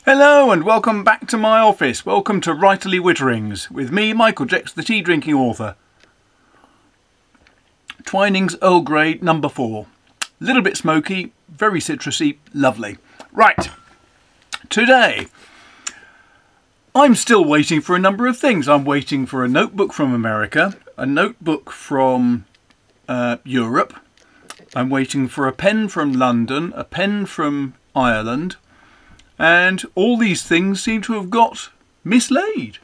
Hello and welcome back to my office. Welcome to Writerly Witterings with me, Michael Jex, the tea drinking author. Twinings Earl Grey number 4. Little bit smoky, very citrusy, lovely. Right, today I'm still waiting for a number of things. I'm waiting for a notebook from America, a notebook from Europe. I'm waiting for a pen from London, a pen from Ireland. And all these things seem to have got mislaid.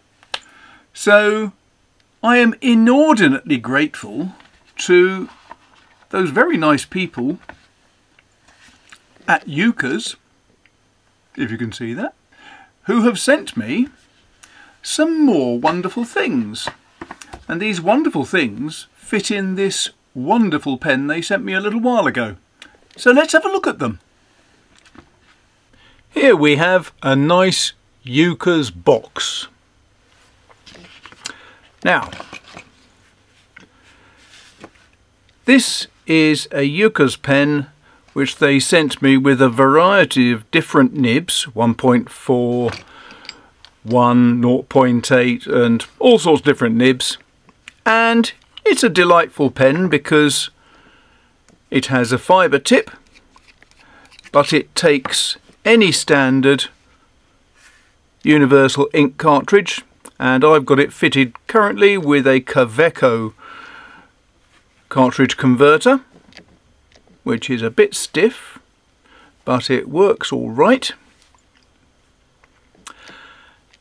So I am inordinately grateful to those very nice people at Yookers, if you can see that, who have sent me some more wonderful things. And these wonderful things fit in this wonderful pen they sent me a little while ago. So let's have a look at them. Here we have a nice Yookers box. Now, this is a Yookers pen which they sent me with a variety of different nibs, 1.4, 1, 0.8 and all sorts of different nibs. And it's a delightful pen because it has a fibre tip, but it takes any standard universal ink cartridge, and I've got it fitted currently with a Kaweco cartridge converter, which is a bit stiff, but it works all right.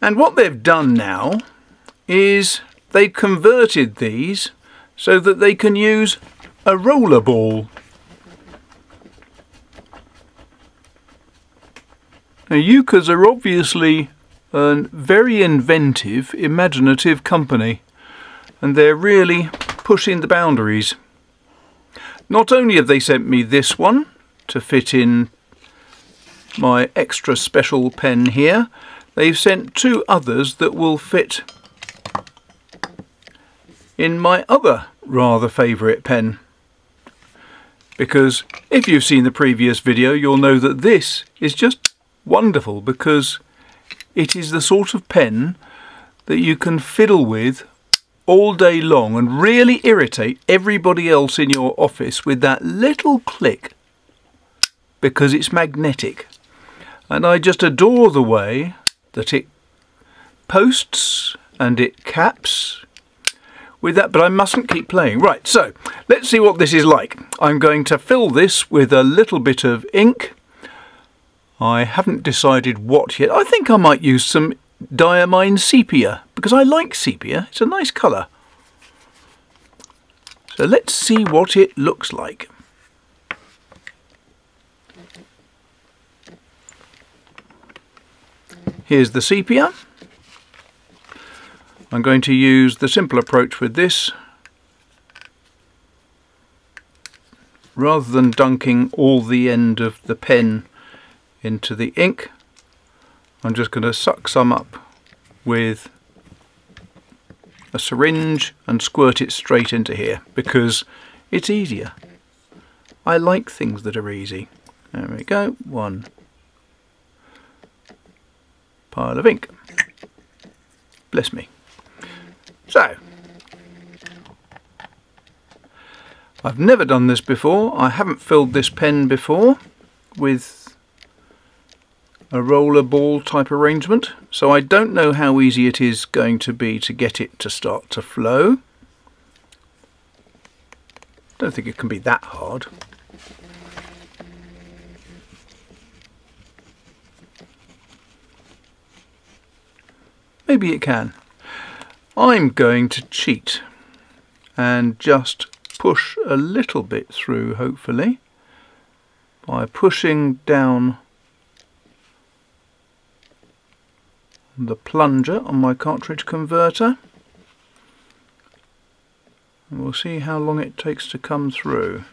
And what they've done now is they've converted these so that they can use a rollerball. Now, Yookers are obviously a very inventive, imaginative company, and they're really pushing the boundaries. Not only have they sent me this one to fit in my extra special pen here, they've sent 2 others that will fit in my other rather favourite pen. Because if you've seen the previous video, you'll know that this is just wonderful, because it is the sort of pen that you can fiddle with all day long and really irritate everybody else in your office with that little click, because it's magnetic. And I just adore the way that it posts and it caps with that, but I mustn't keep playing. Right, so let's see what this is like. I'm going to fill this with a little bit of ink. I haven't decided what yet. I think I might use some diamine sepia, because I like sepia. It's a nice colour. So let's see what it looks like. Here's the sepia. I'm going to use the simple approach with this. Rather than dunking all the end of the pen into the ink, I'm just going to suck some up with a syringe and squirt it straight into here, because it's easier. I like things that are easy. There we go, 1 pile of ink. Bless me. So, I've never done this before. I haven't filled this pen before with a rollerball type arrangement, so I don't know how easy it is going to be to get it to start to flow. Don't think it can be that hard. Maybe it can. I'm going to cheat and just push a little bit through, hopefully, by pushing down the plunger on my cartridge converter, and we'll see how long it takes to come through.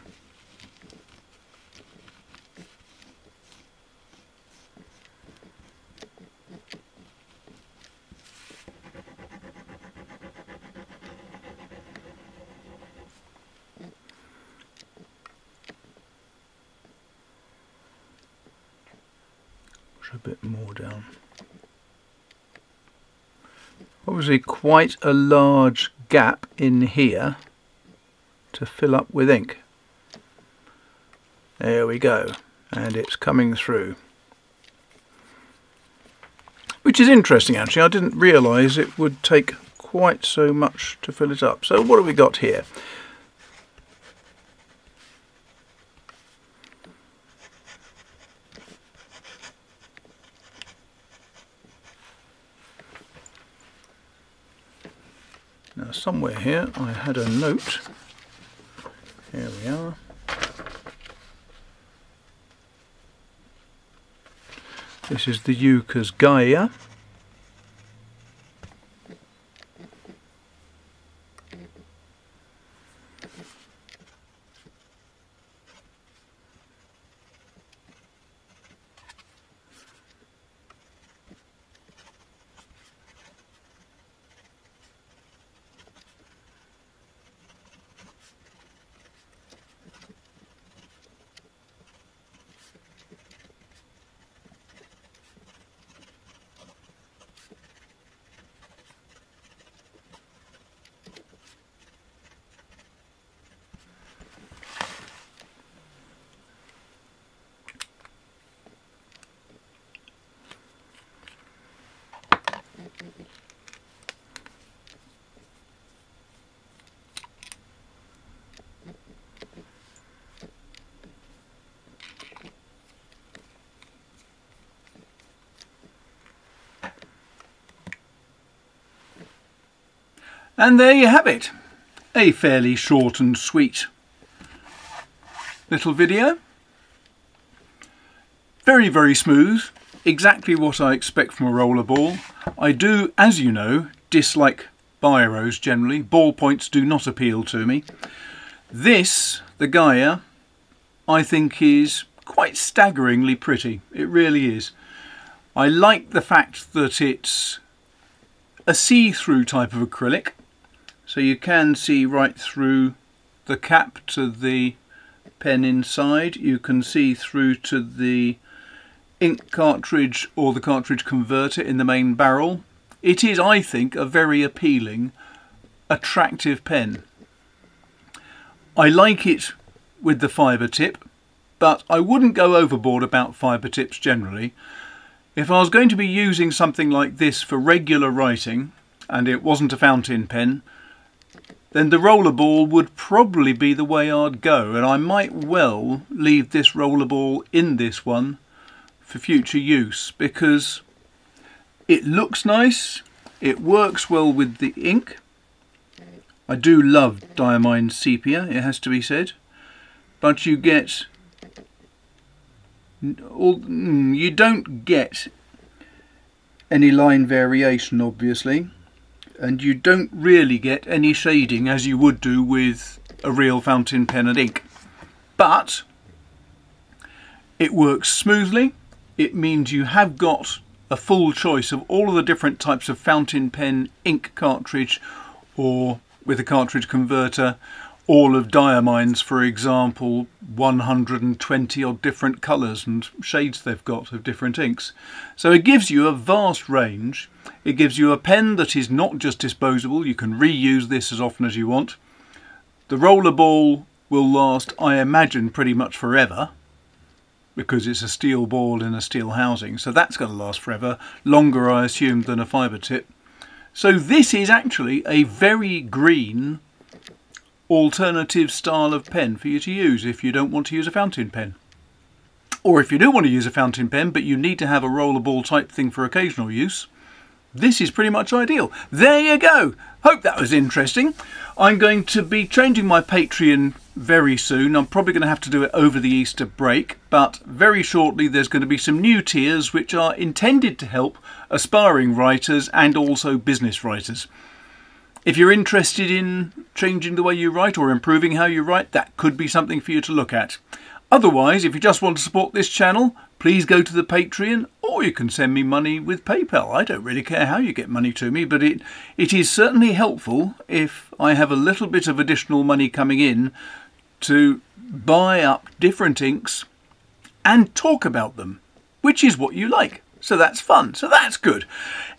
a bit more down. Obviously quite a large gap in here to fill up with ink. There we go, and it's coming through. Which is interesting actually, I didn't realise it would take quite so much to fill it up. So what have we got here? Now somewhere here I had a note. Here we are. This is the Yookers Gaia. And there you have it, a fairly short and sweet little video. Very, very smooth, exactly what I expect from a rollerball. I do, as you know, dislike biros generally. Ballpoints do not appeal to me. This, the Gaia, I think is quite staggeringly pretty. It really is. I like the fact that it's a see-through type of acrylic. So you can see right through the cap to the pen inside. You can see through to the ink cartridge or the cartridge converter in the main barrel. It is, I think, a very appealing, attractive pen. I like it with the fibre tip, but I wouldn't go overboard about fibre tips generally. If I was going to be using something like this for regular writing, and it wasn't a fountain pen, then the rollerball would probably be the way I'd go, and I might well leave this rollerball in this one for future use, because it looks nice, it works well with the ink. I do love Diamine Sepia, it has to be said, but you get you don't get any line variation obviously, and you don't really get any shading as you would do with a real fountain pen and ink. But it works smoothly. It means you have got a full choice of all of the different types of fountain pen ink cartridge, or with a cartridge converter, all of Diamine's, for example, 120 odd different colours and shades they've got of different inks. So it gives you a vast range. It gives you a pen that is not just disposable. You can reuse this as often as you want. The rollerball will last, I imagine, pretty much forever, because it's a steel ball in a steel housing, so that's going to last forever, longer I assume than a fibre tip. So this is actually a very green alternative style of pen for you to use if you don't want to use a fountain pen. Or if you do want to use a fountain pen but you need to have a rollerball type thing for occasional use, this is pretty much ideal. There you go. Hope that was interesting. I'm going to be changing my Patreon very soon. I'm probably going to have to do it over the Easter break, but very shortly there's going to be some new tiers which are intended to help aspiring writers and also business writers. If you're interested in changing the way you write or improving how you write, that could be something for you to look at. Otherwise, if you just want to support this channel, please go to the Patreon, or you can send me money with PayPal. I don't really care how you get money to me, but it is certainly helpful if I have a little bit of additional money coming in to buy up different inks and talk about them. which is what you like. So that's fun. So that's good.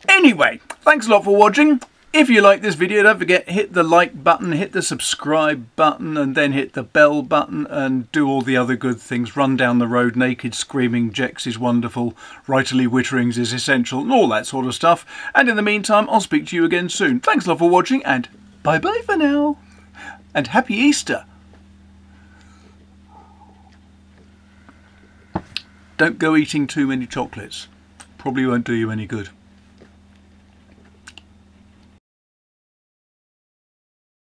Anyway, thanks a lot for watching. If you like this video, don't forget, hit the like button, hit the subscribe button, and then hit the bell button, and do all the other good things. Run down the road naked, screaming, Jex is wonderful, writerly witterings is essential, and all that sort of stuff. And in the meantime, I'll speak to you again soon. Thanks a lot for watching, and bye-bye for now. And happy Easter. Don't go eating too many chocolates. Probably won't do you any good.